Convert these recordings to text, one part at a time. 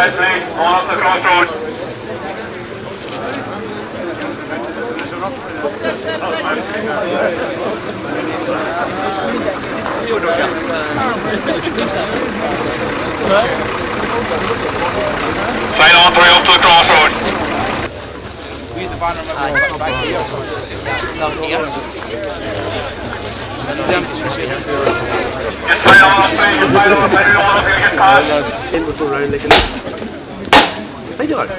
ahead, please. Off the crossroads. Sign on 3 up to the crossroads. Just sign on, please. Just sign on. Everyone up here gets past. In with the round like I do it.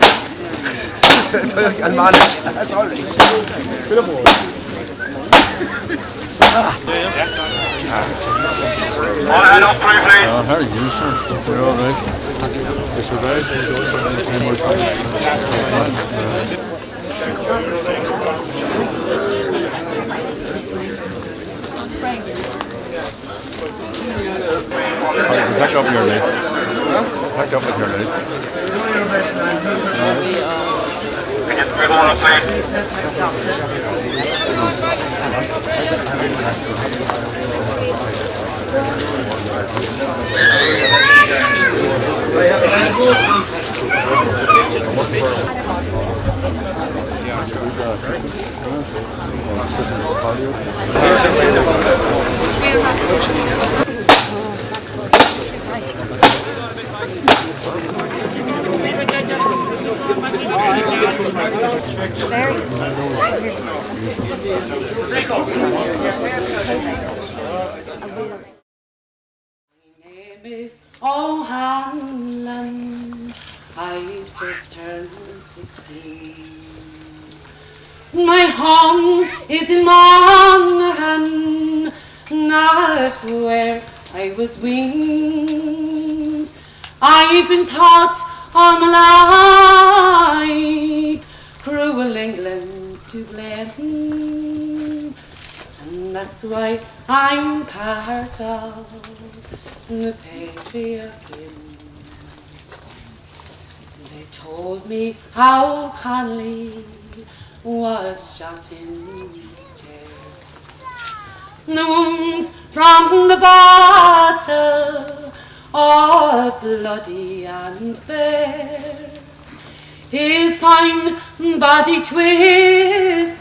And manage. That's already beautiful. All head up, please. How are you, sir? You're all right. You survived. Any more time? Back up your leg. Back up with your leg. We're going up, please. Oh, Hanlon, I've just turned 16. My home is in Monaghan, that's where I was weaned. I've been taught all my life cruel England's to blame, and that's why I'm part of the Patriot Guild. They told me how Connolly was shot in his chair. The wounds from the battle are bloody and bare. His fine body twisted,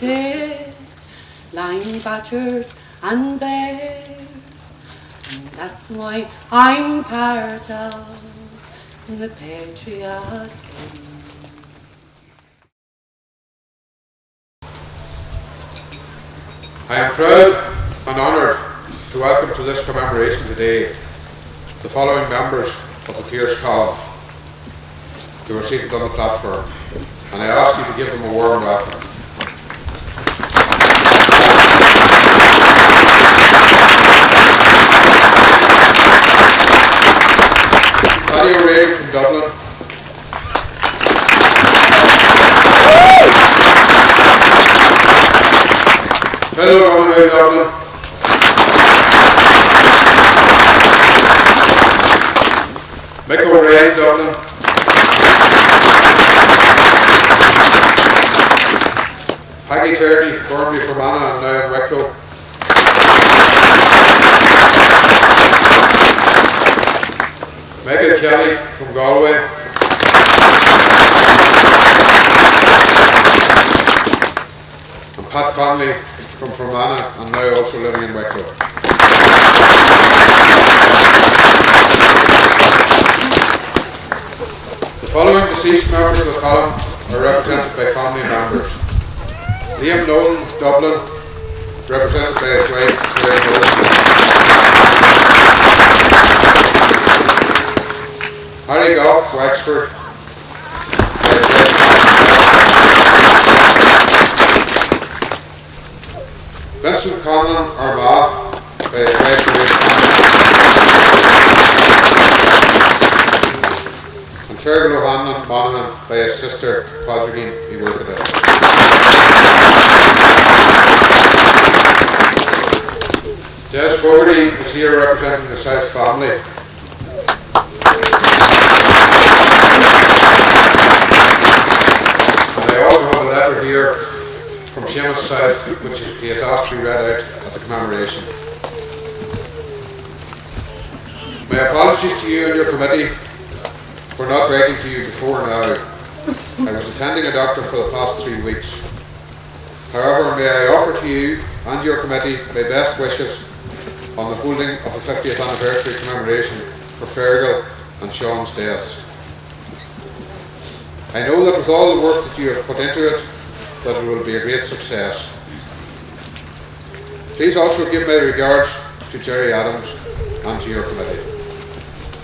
lying battered and bare. And that's why I'm part of the Patriot Guild. I am proud and honoured to welcome to this commemoration today the following members of the Peers Column who are seated on the platform, and I ask you to give them a warm welcome. Paddy O'Reilly from Dublin. Phil O'Reilly, Dublin. Mick O'Reilly, Dublin. Peggy Tierney, formerly from Anna and now in Wicklow. Megan Kelly from Galway. And Pat Connolly from Fermanagh and now also living in Wicklow. The following deceased members of the column are represented by family members. Liam Nolan, Dublin, represented by his wife, Clery. Harry Goff, Wexford. Vincent Conlon, Armagh, by his wife, and Feargal O'Hanlon, Monaghan, by his sister, Padraigeen, Des Fogarty is here representing the South family. And I also have a letter here from Seamus South, which he has asked to be read out at the commemoration. My apologies to you and your committee for not writing to you before now. I was attending a doctor for the past 3 weeks. However, may I offer to you and your committee my best wishes on the holding of the 50th anniversary commemoration for Feargal and Seán's deaths. I know that with all the work that you have put into it, that it will be a great success. Please also give my regards to Gerry Adams and to your committee.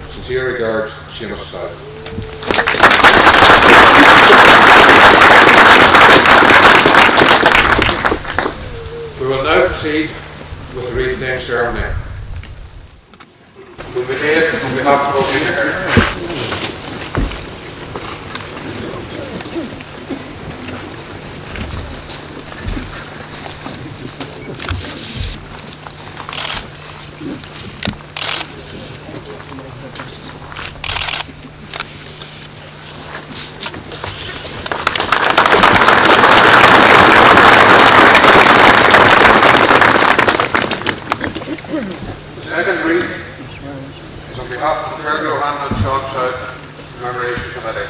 Sincere regards, Seamus South. We will now proceed with the wreath laying ceremony. We'll begin on behalf of the second wreath is on behalf of the Feargal and Seán South Commemoration Committee.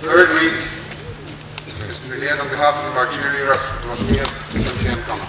Third wreath is laid on behalf of our cheerleader, Seán and Seán Connor.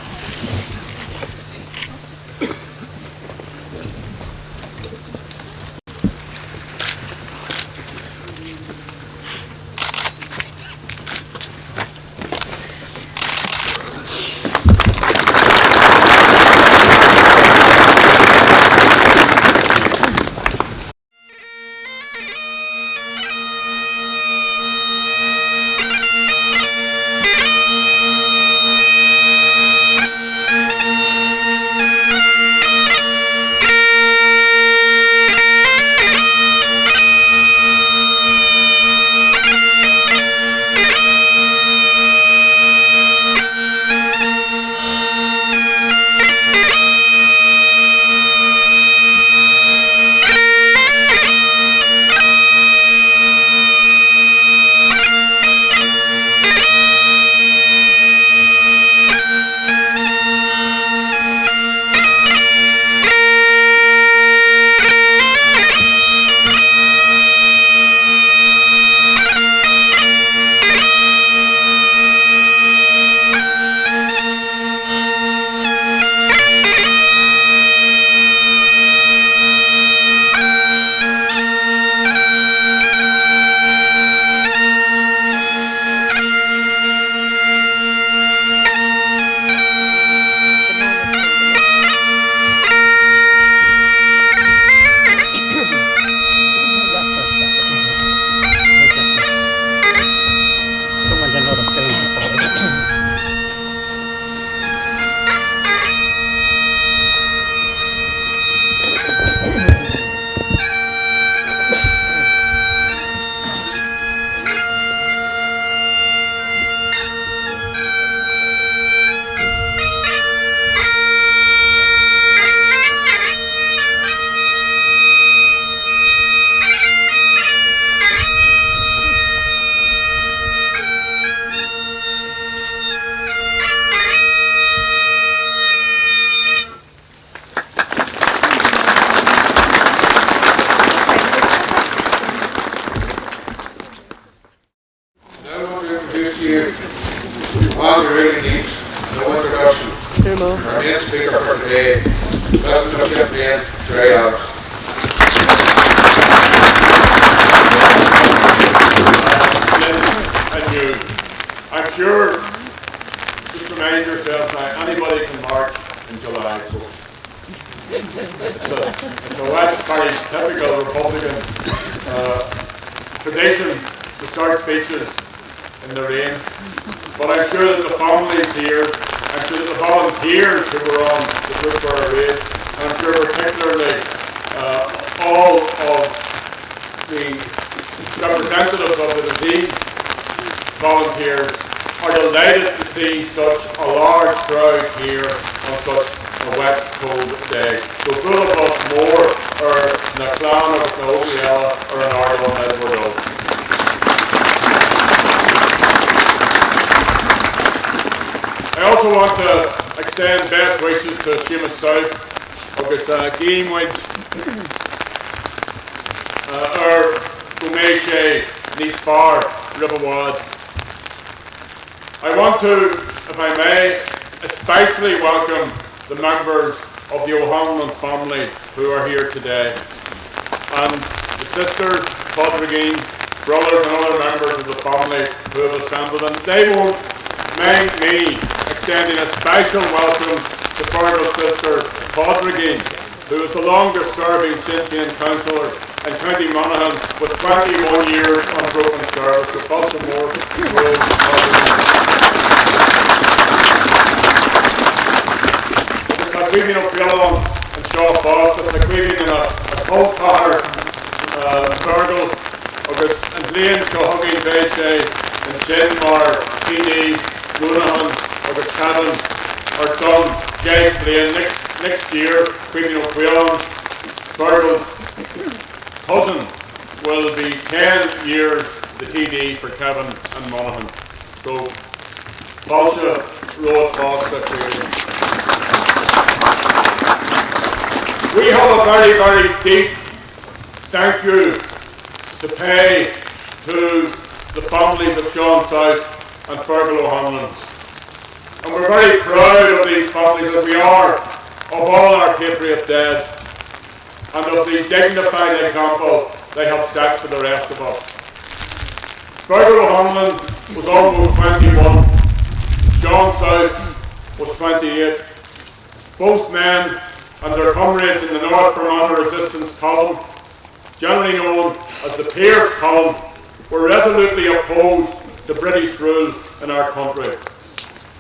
One who really needs no introduction. Our main speaker for today, President of Gerry Adams. Thank you. I'm sure, just remind yourself now, anybody can march in July, folks. It's a West Parish typical Republican tradition to start speeches in the rain. But I'm sure that the families here, I'm sure that the volunteers who were on the Brookborough raid, and I'm sure particularly all of the representatives of the disease volunteers are delighted to see such a large crowd here on such a wet, cold day. So full of us more, or na clan of the Obiela, or an Argon as we're done. I also want to extend best wishes to Seamus South, agus game wins, or Commemoration, Nice Bar, Riverwad. I want to, if I may, especially welcome the members of the O'Hanlon family who are here today, and the sisters, Podrigging, brothers and other members of the family who have assembled, and they won't mind me extending a special welcome to Feargal's sister, Podrigging, who is the longest serving Sinn Féin councillor in County Monaghan with 21 years unbroken service. So Baltimore Road, Clery of Feargal and Shaw Boston, the Clery in a cold car, Feargal, August and Blaine, Shahugging, Bayshay, and Shinmar, TD, Monaghan, August Kevin, our son, Jay Blaine, next year, Clery of Feargal, Feargal's cousin will be 10 years the TD for Kevin and Monaghan. So, Balsha, Road, Boston, we have a very, very deep thank you to pay to the families of Seán South and Feargal O'Hanlon. And we're very proud of these families, as we are of all our Patriot dead, and of the dignified example they have set for the rest of us. Feargal O'Hanlon was almost 21, Seán South was 28. Both men and their comrades in the North Vermont Resistance Column, generally known as the Pierce Column, were resolutely opposed to British rule in our country.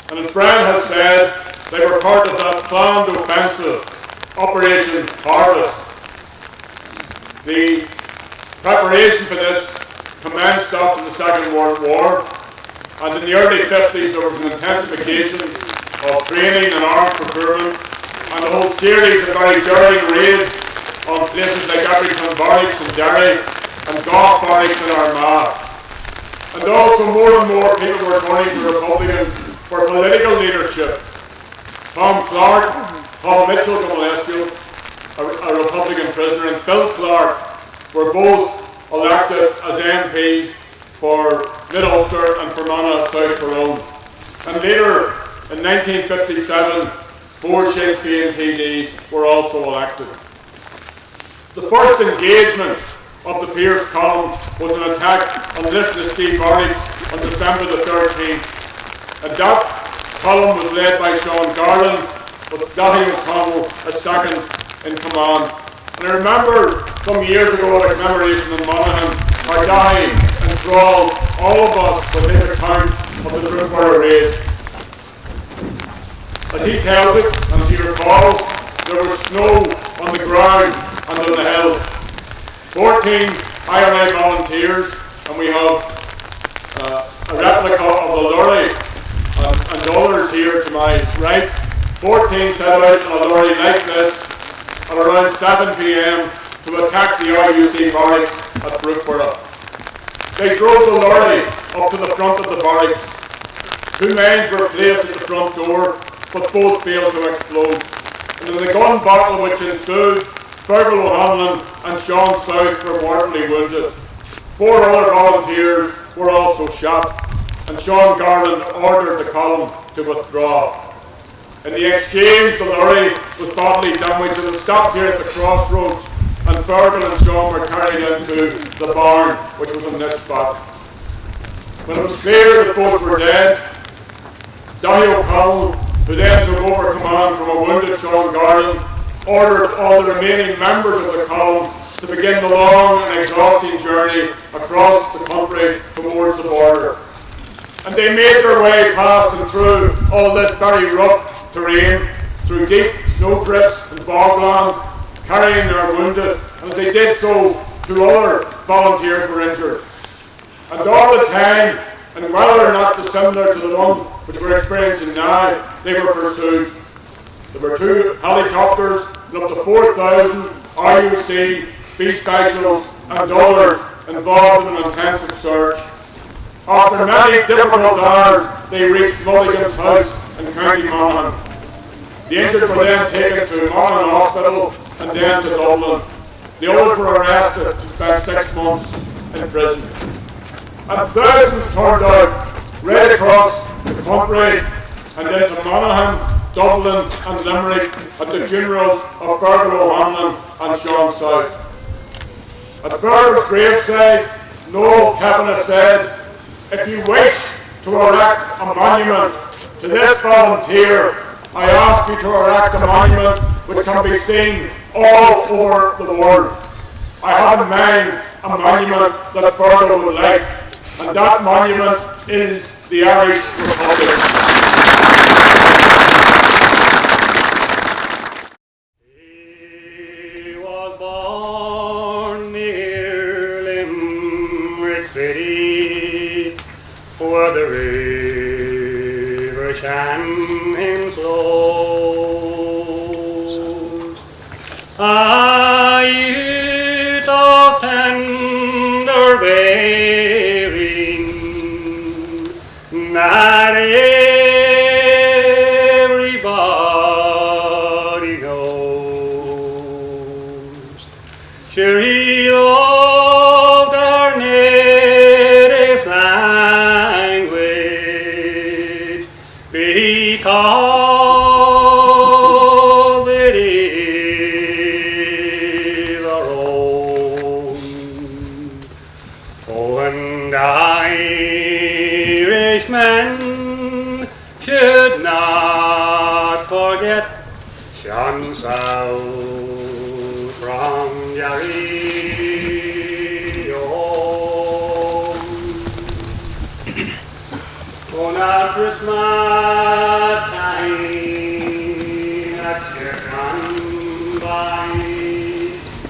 And as Brian has said, they were part of that planned offensive, Operation Harvest. The preparation for this commenced after the Second World War, and in the early 50s there was an intensification of training and arms procurement, and a whole series of very daring raids on places like Abington Barracks in Derry and Gough Barracks in Armagh. And also more and more people were turning to Republicans for political leadership. Tom Clark, Paul Mitchell Gomolescu, a Republican prisoner, and Phil Clark were both elected as MPs for Mid-Ulster and Fermanagh South Tyrone. And later, in 1957, 4 Sinn Féin TDs were also elected. The first engagement of the Pierce Column was an attack on Lisnaskey Barracks on December the 13th. And that column was led by Sean Garland, with Daithí O'Connell as second in command. And I remember some years ago at a commemoration in Monaghan, our Daithí enthralled all of us with his account of the Brookborough raid. As he tells it, and as he recalls, there was snow on the ground and on the hills. 14 IRA volunteers, and we have a replica of the lorry and others here to my right. 14 set out in a lorry like this at around 7 p.m. to attack the RUC barracks at Brookborough. They drove the lorry up to the front of the barracks. 2 men were placed at the front door, but both failed to explode. And in the gun battle which ensued, Feargal O'Hanlon and Seán South were mortally wounded. 4 other volunteers were also shot, and Sean Garland ordered the column to withdraw. In the exchange, the lorry was badly damaged and it stopped here at the crossroads, and Feargal and Sean were carried into the barn, which was in this spot. When it was clear that both were dead, Daithí O'Connell, who then took over command from a wounded Sean Garland, ordered all the remaining members of the column to begin the long and exhausting journey across the country towards the border. And they made their way past and through all this very rough terrain, through deep snow drifts and bogland, carrying their wounded, and as they did so, 2 other volunteers were injured. And all the time, and whether or not dissimilar to the one which we're experiencing now, they were pursued. There were 2 helicopters and up to 4,000 RUC, B specials and others involved in an intensive search. After many difficult hours, they reached Mulligan's house in County Monaghan. The injured were then taken to Monaghan Hospital and then to Dublin. The others were arrested and spent 6 months in prison. And thousands turned out right across the country and into Monaghan, Dublin and Limerick at the funerals of Feargal O'Hanlon and Seán South. At Feargal's graveside, Noel Cavanagh said, "If you wish to erect a monument to this volunteer, I ask you to erect a monument which can be seen all over the world. I have in mind a monument that Feargal would like, and that monument is the Irish Republic." He was born near Limerick City, where the river Shannon flows. A youth of tender bearing, not everybody knows. Sure, he loved our native language because it is our own. Oh, and Irishmen should not forget Seán South from Gerry on a Christmas time that's year gone by,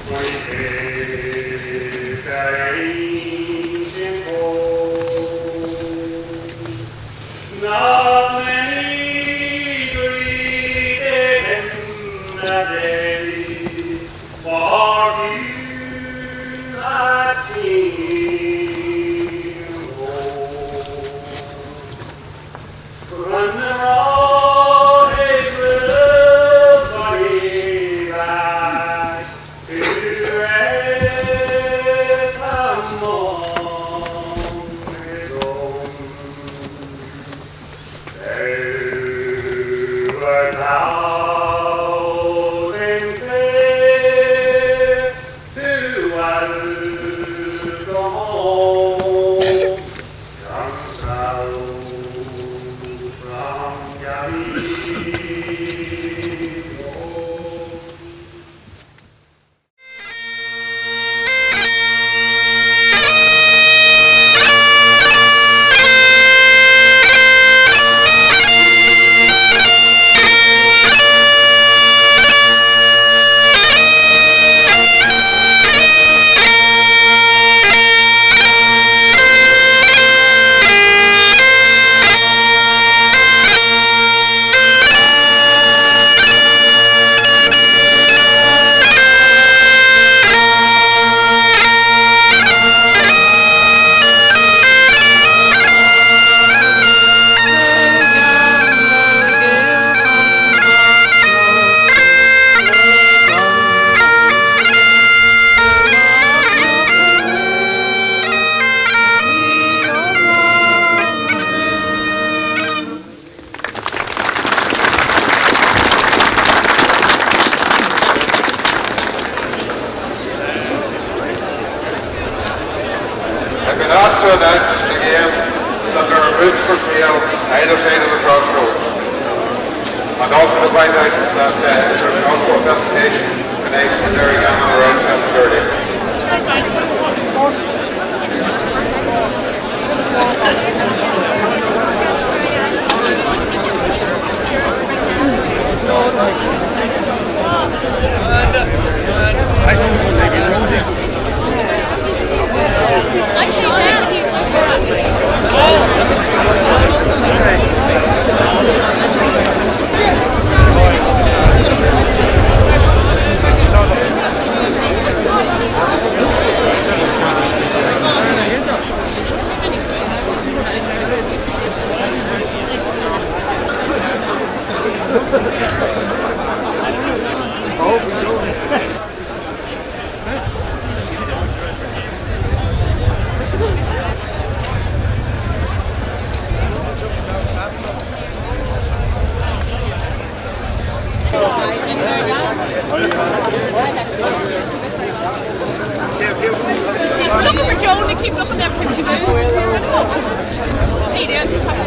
when he says the ancient home. Not many greeted him that day, for you had seen him home. When the road is built for him back to rest among his own, there were loud and clear to welcome home. Down south from Gerry. I've been asked to announce again that there are routes for sale either side of the crossroads, and also to find out that there are transport presentation connected to Gerry Adams around 10:30. Actually, take with you, so it's all right. Looking for Joan to keep looking at pretty good. Hey, there, just have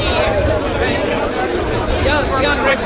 young Rick.